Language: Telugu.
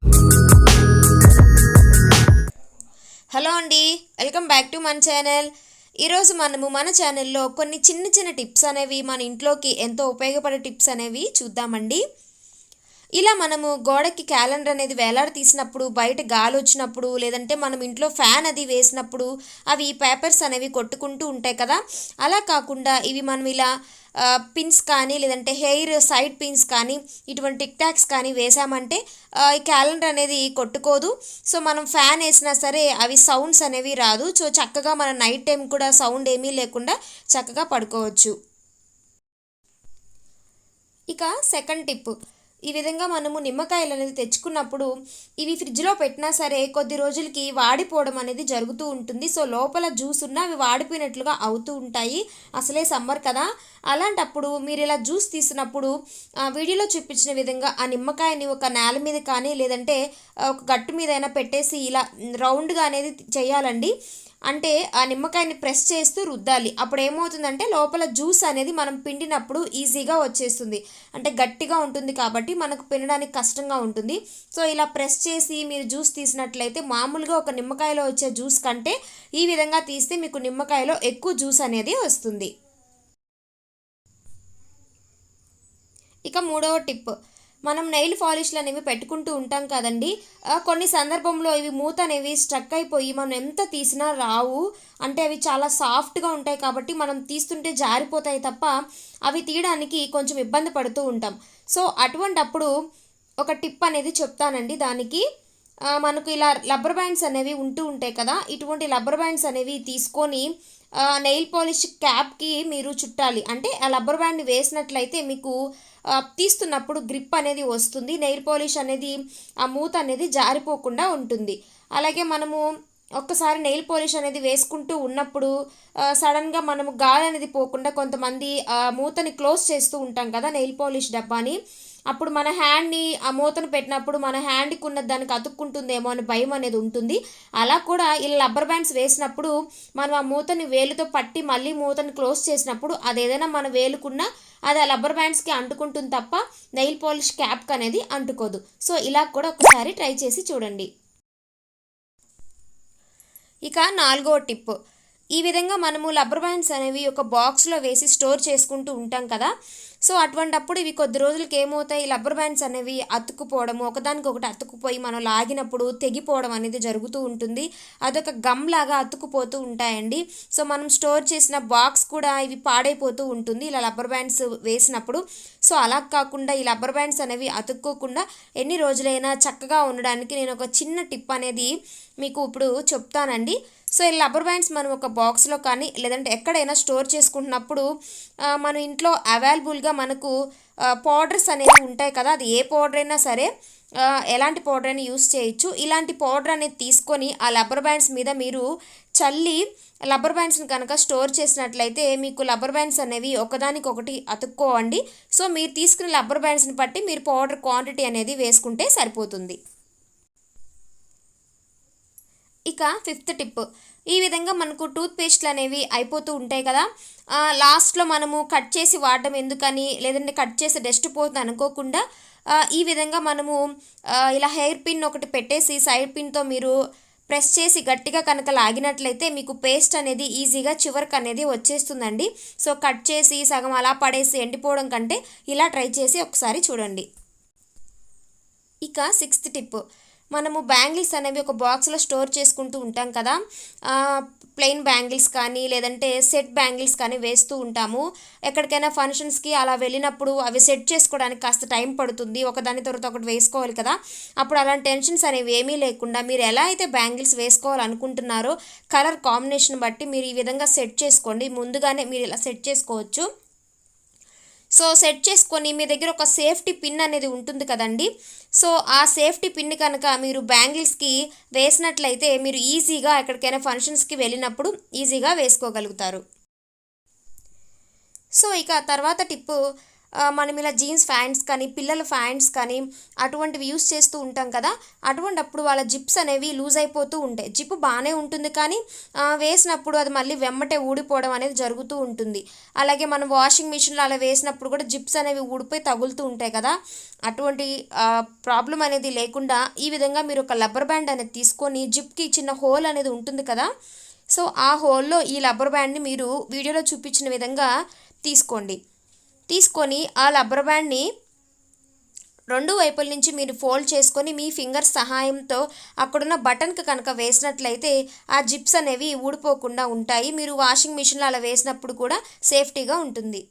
హలో అండి, వెల్కమ్ బ్యాక్ టు మన ఛానల్. ఈరోజు మనము మన ఛానల్లో కొన్ని చిన్న చిన్న టిప్స్ అనేవి మన ఇంట్లోకి ఎంతో ఉపయోగపడే టిప్స్ అనేవి చూద్దామండి. ఇలా మనము గోడకి క్యాలెండర్ అనేది వేలాడి తీసినప్పుడు, బయట గాలి వచ్చినప్పుడు, లేదంటే మనం ఇంట్లో ఫ్యాన్ అది వేసినప్పుడు అవి పేపర్స్ అనేవి కొట్టుకుంటూ ఉంటాయి కదా. అలా కాకుండా ఇవి మనం ఇలా పిన్స్ కానీ, లేదంటే హెయిర్ సైడ్ పిన్స్ కానీ, ఇటువంటి టిక్ టాక్స్ కానీ వేసామంటే ఈ క్యాలెండర్ అనేది కొట్టుకోదు. సో మనం ఫ్యాన్ వేసినా సరే అవి సౌండ్స్ అనేవి రాదు. సో చక్కగా మన నైట్ టైం కూడా సౌండ్ ఏమీ లేకుండా చక్కగా పడుకోవచ్చు. ఇక సెకండ్ టిప్, ఈ విధంగా మనము నిమ్మకాయలు అనేది తెచ్చుకున్నప్పుడు ఇవి ఫ్రిడ్జ్లో పెట్టినా సరే కొద్ది రోజులకి వాడిపోవడం అనేది జరుగుతూ ఉంటుంది. సో లోపల జ్యూస్ ఉన్న అవి వాడిపోయినట్లుగా అవుతూ ఉంటాయి. అసలే సమ్మర్ కదా, అలాంటప్పుడు మీరు ఇలా జ్యూస్ తీసినప్పుడు వీడియోలో చూపించిన విధంగా ఆ నిమ్మకాయని ఒక నేల మీద కానీ, లేదంటే ఒక గట్టు మీద అయినా పెట్టేసి ఇలా రౌండ్గా అనేది చేయాలండి. అంటే ఆ నిమ్మకాయని ప్రెస్ చేస్తూ రుద్దాలి. అప్పుడు ఏమవుతుందంటే లోపల జ్యూస్ అనేది మనం పిండినప్పుడు ఈజీగా వచ్చేస్తుంది. అంటే గట్టిగా ఉంటుంది కాబట్టి మనకు పిండడానికి కష్టంగా ఉంటుంది. సో ఇలా ప్రెస్ చేసి మీరు జ్యూస్ తీసినట్లయితే మామూలుగా ఒక నిమ్మకాయలో వచ్చే జ్యూస్ కంటే ఈ విధంగా తీస్తే మీకు నిమ్మకాయలో ఎక్కువ జ్యూస్ అనేది వస్తుంది. ఇక మూడవ టిప్, మనం నెయిల్ పాలిష్లు అనేవి పెట్టుకుంటూ ఉంటాం కదండి. కొన్ని సందర్భంలో ఇవి మూత అనేవి స్ట్రక్ అయిపోయి మనం ఎంత తీసినా రావు. అంటే అవి చాలా సాఫ్ట్గా ఉంటాయి కాబట్టి మనం తీస్తుంటే జారిపోతాయి తప్ప అవి తీయడానికి కొంచెం ఇబ్బంది పడుతూ ఉంటాం. సో అటువంటప్పుడు ఒక టిప్ అనేది చెప్తానండి. దానికి మనకు ఇలా రబ్బర్ బ్యాండ్స్ అనేవి ఉంటూ ఉంటాయి కదా, ఇటువంటి రబ్బర్ బ్యాండ్స్ అనేవి తీసుకొని నెయిల్ పాలిష్ క్యాప్కి మీరు చుట్టాలి. అంటే ఆ రబ్బర్ బ్యాండ్ వేసినట్లయితే మీకు తీస్తున్నప్పుడు గ్రిప్ అనేది వస్తుంది. నెయిల్ పాలిష్ అనేది ఆ మూత అనేది జారిపోకుండా ఉంటుంది. అలాగే మనము ఒక్కసారి నెయిల్ పాలిష్ అనేది వేసుకుంటూ ఉన్నప్పుడు సడన్గా మనము గాలి అనేది పోకుండా కొంతమంది మూతని క్లోజ్ చేస్తూ ఉంటాం కదా నెయిల్ పాలిష్ డబ్బాని. అప్పుడు మన హ్యాండ్ని ఆ మూతను పెట్టినప్పుడు మన హ్యాండ్కి ఉన్న దానికి అతుక్కుంటుందేమో అని భయం అనేది ఉంటుంది. అలా కూడా ఇలా రబ్బర్ బ్యాండ్స్ వేసినప్పుడు మనం ఆ మూతని వేలుతో పట్టి మళ్ళీ మూతని క్లోజ్ చేసినప్పుడు అది ఏదైనా మన వేలుకున్నా అది ఆ రబ్బర్ బ్యాండ్స్కి అంటుకుంటుంది తప్ప నెయిల్ పాలిష్ క్యాప్కి అనేది అంటుకోదు. సో ఇలా కూడా ఒకసారి ట్రై చేసి చూడండి. ఇక నాలుగో టిప్, ఈ విధంగా మనము రబ్బర్ బ్యాండ్స్ అనేవి ఒక బాక్స్లో వేసి స్టోర్ చేసుకుంటూ ఉంటాం కదా. సో అటువంటప్పుడు ఇవి కొద్ది రోజులకి ఏమవుతాయి, రబ్బర్ బ్యాండ్స్ అనేవి అతుక్కుపోవడము, ఒకదానికొకటి అతుక్కుపోయి మనం లాగినప్పుడు తెగిపోవడం అనేది జరుగుతూ ఉంటుంది. అదొక గమ్ లాగా అతుక్కుపోతూ ఉంటాయండి. సో మనం స్టోర్ చేసిన బాక్స్ కూడా ఇవి పాడైపోతూ ఉంటుంది ఇలా రబ్బర్ బ్యాండ్స్ వేసినప్పుడు. సో అలా కాకుండా ఈ రబ్బర్ బ్యాండ్స్ అనేవి అతుక్కోకుండా ఎన్ని రోజులైనా చక్కగా ఉండడానికి నేను ఒక చిన్న టిప్ అనేది మీకు ఇప్పుడు చెప్తానండి. సో ఈ రబ్బర్ బ్యాండ్స్ మనం ఒక బాక్స్లో కానీ, లేదంటే ఎక్కడైనా స్టోర్ చేసుకుంటున్నప్పుడు మన ఇంట్లో అవైలబుల్గా మనకు పౌడర్స్ అనేవి ఉంటాయి కదా, అది ఏ పౌడర్ అయినా సరే ఎలాంటి పౌడర్ అయినా యూస్ చేయొచ్చు. ఇలాంటి పౌడర్ అనేది తీసుకొని ఆ రబ్బర్ బ్యాండ్స్ మీద మీరు చల్లి రబ్బర్ బ్యాండ్స్ని కనుక స్టోర్ చేసినట్లయితే మీకు రబ్బర్ బ్యాండ్స్ అనేవి ఒకదానికొకటి అతుక్కోవండి. సో మీరు తీసుకునే రబ్బర్ బ్యాండ్స్ని బట్టి మీరు పౌడర్ క్వాంటిటీ అనేది వేసుకుంటే సరిపోతుంది. ఇక ఫిఫ్త్ టిప్, ఈ విధంగా మనకు టూత్ పేస్ట్లు అనేవి అయిపోతూ ఉంటాయి కదా, లాస్ట్లో మనము కట్ చేసి వాడడం ఎందుకని, లేదంటే కట్ చేసి డస్ట్ పోతుంది అనుకోకుండా ఈ విధంగా మనము ఇలా హెయిర్ పిన్ ఒకటి పెట్టేసి సైడ్ పిన్తో మీరు ప్రెస్ చేసి గట్టిగా కనుక లాగినట్లయితే మీకు పేస్ట్ అనేది ఈజీగా చివరికి అనేది వచ్చేస్తుందండి. సో కట్ చేసి సగం అలా పడేసి ఎండిపోవడం కంటే ఇలా ట్రై చేసి ఒకసారి చూడండి. ఇక సిక్స్త్ టిప్, మనము బ్యాంగిల్స్ అనేవి ఒక బాక్స్లో స్టోర్ చేసుకుంటూ ఉంటాం కదా, ప్లెయిన్ బ్యాంగిల్స్ కానీ, లేదంటే సెట్ బ్యాంగిల్స్ కానీ వేస్తూ ఉంటాము. ఎక్కడికైనా ఫంక్షన్స్కి అలా వెళ్ళినప్పుడు అవి సెట్ చేసుకోవడానికి కాస్త టైం పడుతుంది, ఒకదాని తర్వాత ఒకటి వేసుకోవాలి కదా. అప్పుడు అలాంటి టెన్షన్స్ అనేవి ఏమీ లేకుండా మీరు ఎలా అయితే బ్యాంగిల్స్ వేసుకోవాలనుకుంటున్నారో కలర్ కాంబినేషన్ బట్టి మీరు ఈ విధంగా సెట్ చేసుకోండి. ముందుగానే మీరు ఇలా సెట్ చేసుకోవచ్చు. సో సెట్ చేసుకొని మీ దగ్గర ఒక సేఫ్టీ పిన్ అనేది ఉంటుంది కదండి. సో ఆ సేఫ్టీ పిన్ కనుక మీరు బ్యాంగిల్స్కి వేసినట్లయితే మీరు ఈజీగా ఎక్కడికైనా ఫంక్షన్స్కి వెళ్ళినప్పుడు ఈజీగా వేసుకోగలుగుతారు. సో ఇక తర్వాత టిప్పు, మనం ఇలా జీన్స్ ప్యాంట్స్ కానీ పిల్లల ప్యాంట్స్ కానీ అటువంటివి యూస్ చేస్తూ ఉంటాం కదా, అటువంటప్పుడు వాళ్ళ జిప్స్ అనేవి లూజ్ అయిపోతూ ఉంటాయి. జిప్ బాగానే ఉంటుంది కానీ వేసినప్పుడు అది మళ్ళీ వెమ్మటే ఊడిపోవడం అనేది జరుగుతూ ఉంటుంది. అలాగే మనం వాషింగ్ మిషన్లో అలా వేసినప్పుడు కూడా జిప్స్ అనేవి ఊడిపోయి తగులుతూ ఉంటాయి కదా, అటువంటి ప్రాబ్లం అనేది లేకుండా ఈ విధంగా మీరు ఒక రబ్బర్ బ్యాండ్ అనేది తీసుకొని జిప్కి చిన్న హోల్ అనేది ఉంటుంది కదా, సో ఆ హోల్లో ఈ రబ్బర్ బ్యాండ్ని మీరు వీడియోలో చూపించిన విధంగా తీసుకోండి. తీసుకొని ఆ రబ్బర్ బ్యాండ్ని రెండు వైపుల నుంచి మీరు ఫోల్డ్ చేసుకొని మీ ఫింగర్ సహాయంతో అక్కడున్న బటన్కి కనుక వేసినట్లయితే ఆ జిప్స్ అనేవి ఊడిపోకుండా ఉంటాయి. మీరు వాషింగ్ మిషన్లో అలా వేసినప్పుడు కూడా సేఫ్టీగా ఉంటుంది.